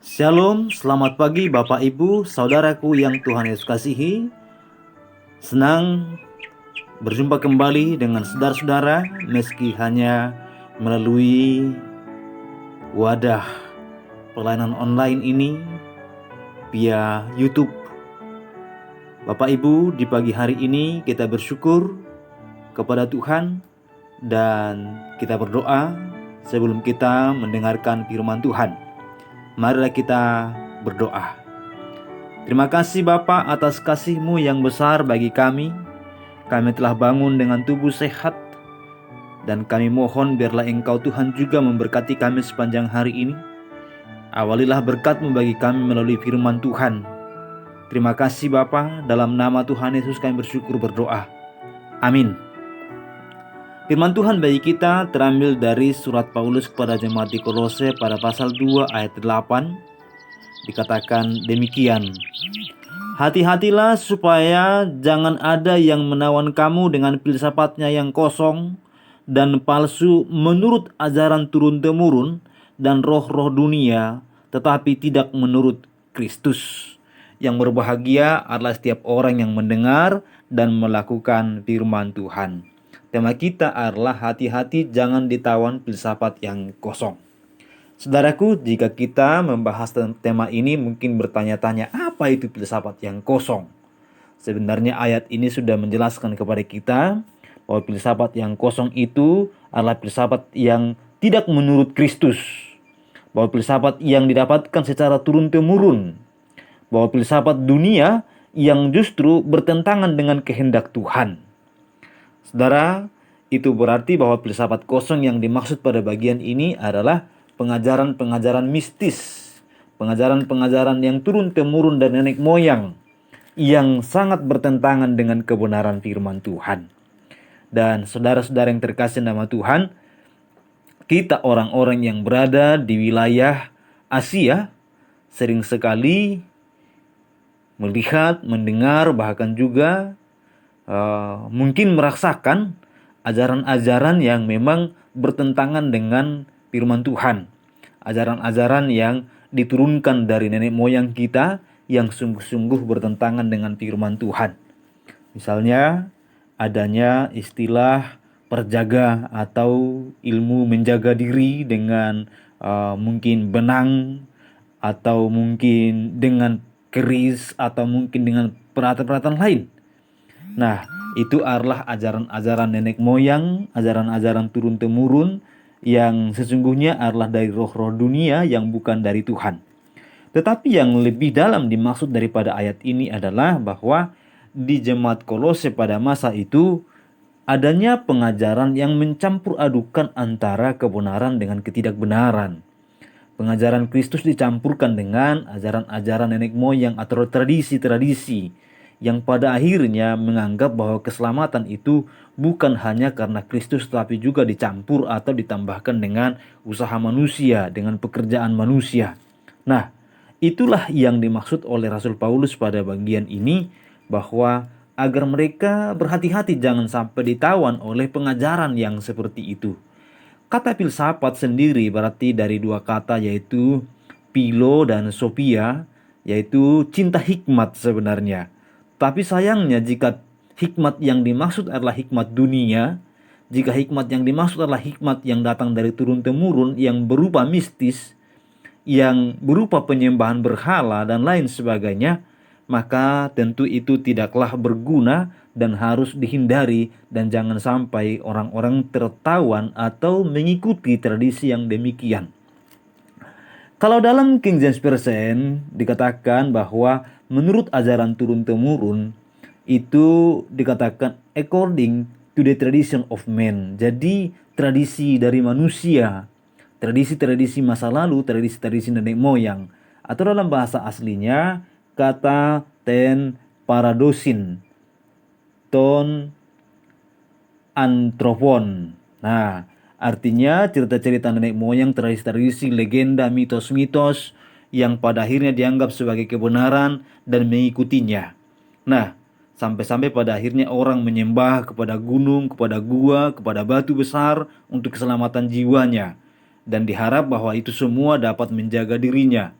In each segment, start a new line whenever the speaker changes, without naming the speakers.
Shalom, selamat pagi Bapak Ibu, saudaraku yang Tuhan Yesus kasihi. Senang berjumpa kembali dengan saudara-saudara meski hanya melalui wadah pelayanan online ini via YouTube. Bapak Ibu, di pagi hari ini kita bersyukur kepada Tuhan dan kita berdoa sebelum kita mendengarkan firman Tuhan. Marilah kita berdoa. Terima kasih Bapa atas kasih-Mu yang besar bagi kami. Kami telah bangun dengan tubuh sehat, dan kami mohon biarlah Engkau Tuhan juga memberkati kami sepanjang hari ini. Awalilah berkat-Mu bagi kami melalui firman Tuhan. Terima kasih Bapa, dalam nama Tuhan Yesus kami bersyukur berdoa. Amin. Firman Tuhan bagi kita terambil dari surat Paulus kepada jemaat di Kolose pada pasal 2 ayat 8. Dikatakan demikian. Hati-hatilah supaya jangan ada yang menawan kamu dengan filsafatnya yang kosong dan palsu menurut ajaran turun-temurun dan roh-roh dunia, tetapi tidak menurut Kristus. Yang berbahagia adalah setiap orang yang mendengar dan melakukan firman Tuhan. Tema kita adalah hati-hati jangan ditawan filsafat yang kosong. Saudaraku, jika kita membahas tema ini mungkin bertanya-tanya, apa itu filsafat yang kosong? Sebenarnya ayat ini sudah menjelaskan kepada kita bahwa filsafat yang kosong itu adalah filsafat yang tidak menurut Kristus. Bahwa filsafat yang didapatkan secara turun-temurun. Bahwa filsafat dunia yang justru bertentangan dengan kehendak Tuhan. Saudara, itu berarti bahwa filsafat kosong yang dimaksud pada bagian ini adalah pengajaran-pengajaran mistis, pengajaran-pengajaran yang turun-temurun dari nenek moyang yang sangat bertentangan dengan kebenaran firman Tuhan. Dan saudara-saudara yang terkasih nama Tuhan, kita orang-orang yang berada di wilayah Asia sering sekali melihat, mendengar, bahkan juga mungkin merasakan ajaran-ajaran yang memang bertentangan dengan firman Tuhan. Ajaran-ajaran yang diturunkan dari nenek moyang kita yang sungguh-sungguh bertentangan dengan firman Tuhan. Misalnya adanya istilah perjaga atau ilmu menjaga diri dengan mungkin benang, atau mungkin dengan keris, atau mungkin dengan peralatan-peralatan lain. Nah, itu adalah ajaran-ajaran nenek moyang, ajaran-ajaran turun-temurun yang sesungguhnya adalah dari roh-roh dunia yang bukan dari Tuhan. Tetapi yang lebih dalam dimaksud daripada ayat ini adalah bahwa di jemaat Kolose pada masa itu adanya pengajaran yang mencampur adukan antara kebenaran dengan ketidakbenaran. Pengajaran Kristus dicampurkan dengan ajaran-ajaran nenek moyang atau tradisi-tradisi yang pada akhirnya menganggap bahwa keselamatan itu bukan hanya karena Kristus, tapi juga dicampur atau ditambahkan dengan usaha manusia, dengan pekerjaan manusia. Nah, itulah yang dimaksud oleh Rasul Paulus pada bagian ini, bahwa agar mereka berhati-hati jangan sampai ditawan oleh pengajaran yang seperti itu. Kata filsafat sendiri berarti dari dua kata, yaitu philo dan sophia, yaitu cinta hikmat sebenarnya. Tapi sayangnya jika hikmat yang dimaksud adalah hikmat dunia, jika hikmat yang dimaksud adalah hikmat yang datang dari turun-temurun yang berupa mistis, yang berupa penyembahan berhala dan lain sebagainya, maka tentu itu tidaklah berguna dan harus dihindari, dan jangan sampai orang-orang tertawan atau mengikuti tradisi yang demikian. Kalau dalam King James Version dikatakan bahwa menurut ajaran turun-temurun, itu dikatakan according to the tradition of man. Jadi tradisi dari manusia, tradisi-tradisi masa lalu, tradisi-tradisi nenek moyang. Atau dalam bahasa aslinya kata ten paradosin, ton anthropon. Nah, artinya cerita-cerita nenek moyang, tradisi-tradisi, legenda, mitos-mitos yang pada akhirnya dianggap sebagai kebenaran dan mengikutinya. Nah, sampai-sampai pada akhirnya orang menyembah kepada gunung, kepada gua, kepada batu besar untuk keselamatan jiwanya. Dan diharap bahwa itu semua dapat menjaga dirinya.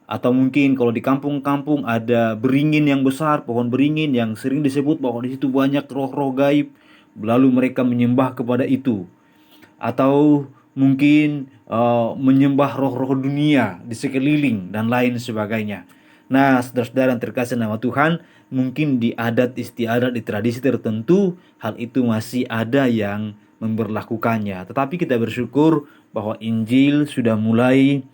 Atau mungkin kalau di kampung-kampung ada beringin yang besar, pohon beringin yang sering disebut bahwa di situ banyak roh-roh gaib, lalu mereka menyembah kepada itu. Atau mungkin menyembah roh-roh dunia di sekeliling dan lain sebagainya. Nah, saudara-saudara yang terkasih nama Tuhan, mungkin di adat istiadat, di tradisi tertentu, hal itu masih ada yang memberlakukannya. Tetapi kita bersyukur bahwa Injil sudah mulai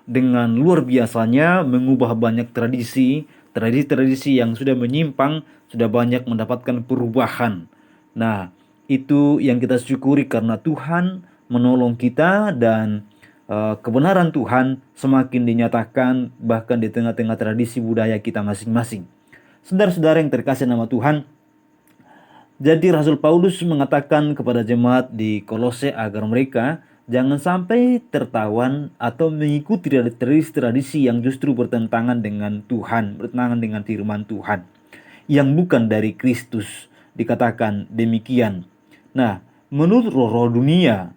dengan luar biasanya mengubah banyak tradisi yang sudah menyimpang, sudah banyak mendapatkan perubahan. Nah, itu yang kita syukuri karena Tuhan menolong kita dan kebenaran Tuhan semakin dinyatakan bahkan di tengah-tengah tradisi budaya kita masing-masing. Saudara-saudara yang terkasih nama Tuhan, jadi Rasul Paulus mengatakan kepada jemaat di Kolose agar mereka jangan sampai tertawan atau mengikuti tradisi-tradisi yang justru bertentangan dengan Tuhan, bertentangan dengan firman Tuhan, yang bukan dari Kristus. Dikatakan demikian. Nah, menurut roh-roh dunia,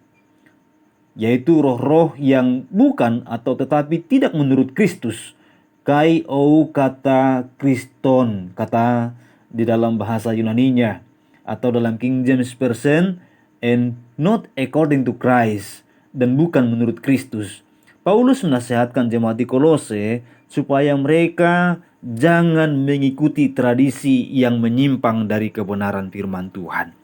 yaitu roh-roh yang bukan atau tetapi tidak menurut Kristus, kai ou kata Kriston, kata di dalam bahasa Yunaninya, atau dalam King James Version, and not according to Christ, dan bukan menurut Kristus. Paulus menasihatkan jemaat di Kolose supaya mereka jangan mengikuti tradisi yang menyimpang dari kebenaran firman Tuhan.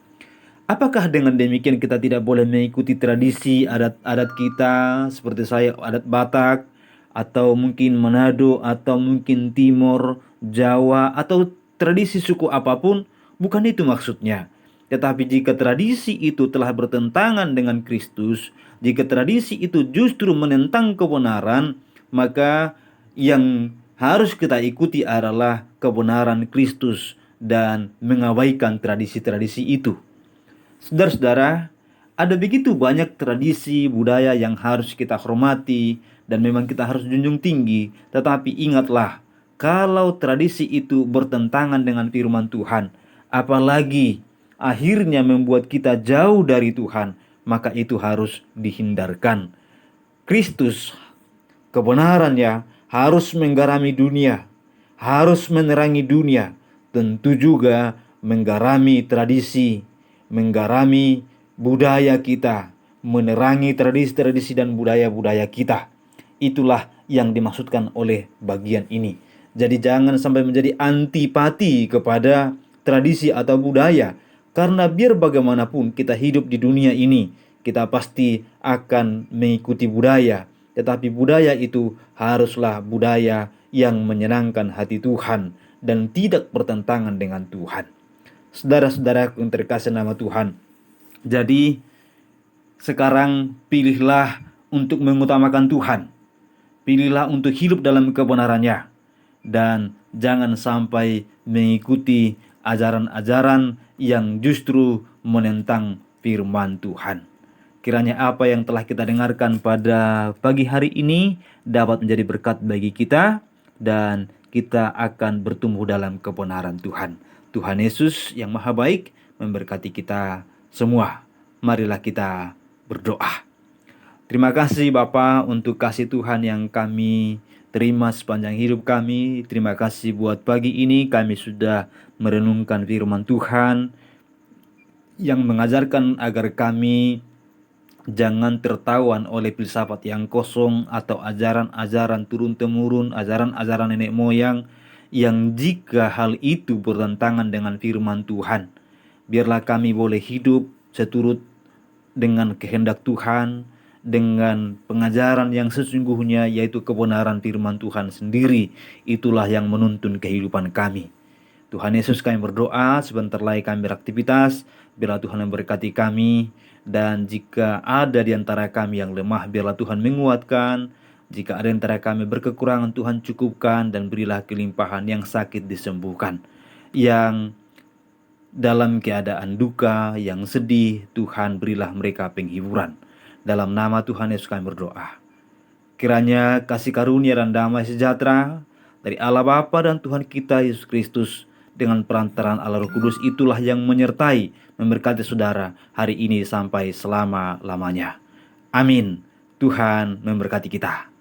Apakah dengan demikian kita tidak boleh mengikuti tradisi adat-adat kita, seperti saya adat Batak, atau mungkin Manado, atau mungkin Timor, Jawa, atau tradisi suku apapun? Bukan itu maksudnya. Tetapi jika tradisi itu telah bertentangan dengan Kristus, jika tradisi itu justru menentang kebenaran, maka yang harus kita ikuti adalah kebenaran Kristus dan mengabaikan tradisi-tradisi itu. Saudara-saudara, ada begitu banyak tradisi budaya yang harus kita hormati dan memang kita harus junjung tinggi. Tetapi ingatlah, kalau tradisi itu bertentangan dengan firman Tuhan, apalagi akhirnya membuat kita jauh dari Tuhan, maka itu harus dihindarkan. Kristus, kebenarannya harus menggarami dunia, harus menerangi dunia, tentu juga menggarami tradisi, menggarami budaya kita, menerangi tradisi-tradisi dan budaya-budaya kita. Itulah yang dimaksudkan oleh bagian ini. Jadi jangan sampai menjadi antipati kepada tradisi atau budaya, karena biar bagaimanapun kita hidup di dunia ini, kita pasti akan mengikuti budaya. Tetapi budaya itu haruslah budaya yang menyenangkan hati Tuhan dan tidak bertentangan dengan Tuhan. Saudara-saudara yang terkasih nama Tuhan, jadi sekarang pilihlah untuk mengutamakan Tuhan. Pilihlah untuk hidup dalam kebenarannya. Dan jangan sampai mengikuti ajaran-ajaran yang justru menentang firman Tuhan. Kiranya apa yang telah kita dengarkan pada pagi hari ini dapat menjadi berkat bagi kita, dan kita akan bertumbuh dalam kebenaran Tuhan. Tuhan Yesus yang Maha Baik memberkati kita semua. Marilah kita berdoa. Terima kasih Bapa untuk kasih Tuhan yang kami terima sepanjang hidup kami. Terima kasih buat pagi ini kami sudah merenungkan firman Tuhan yang mengajarkan agar kami jangan tertawan oleh filsafat yang kosong atau ajaran-ajaran turun-temurun, ajaran-ajaran nenek moyang, yang jika hal itu bertentangan dengan firman Tuhan. Biarlah kami boleh hidup seturut dengan kehendak Tuhan, dengan pengajaran yang sesungguhnya, yaitu kebenaran firman Tuhan sendiri. Itulah yang menuntun kehidupan kami. Tuhan Yesus, kami berdoa, sebentar lagi kami beraktivitas, biarlah Tuhan memberkati kami. Dan jika ada di antara kami yang lemah, biarlah Tuhan menguatkan. Jika ada di antara kami berkekurangan, Tuhan cukupkan, dan berilah kelimpahan. Yang sakit disembuhkan, yang dalam keadaan duka, yang sedih, Tuhan berilah mereka penghiburan. Dalam nama Tuhan Yesus kami berdoa. Kiranya kasih karunia dan damai sejahtera dari Allah Bapa dan Tuhan kita Yesus Kristus dengan perantaraan Allah Roh Kudus itulah yang menyertai, memberkati saudara hari ini sampai selama-lamanya. Amin. Tuhan memberkati kita.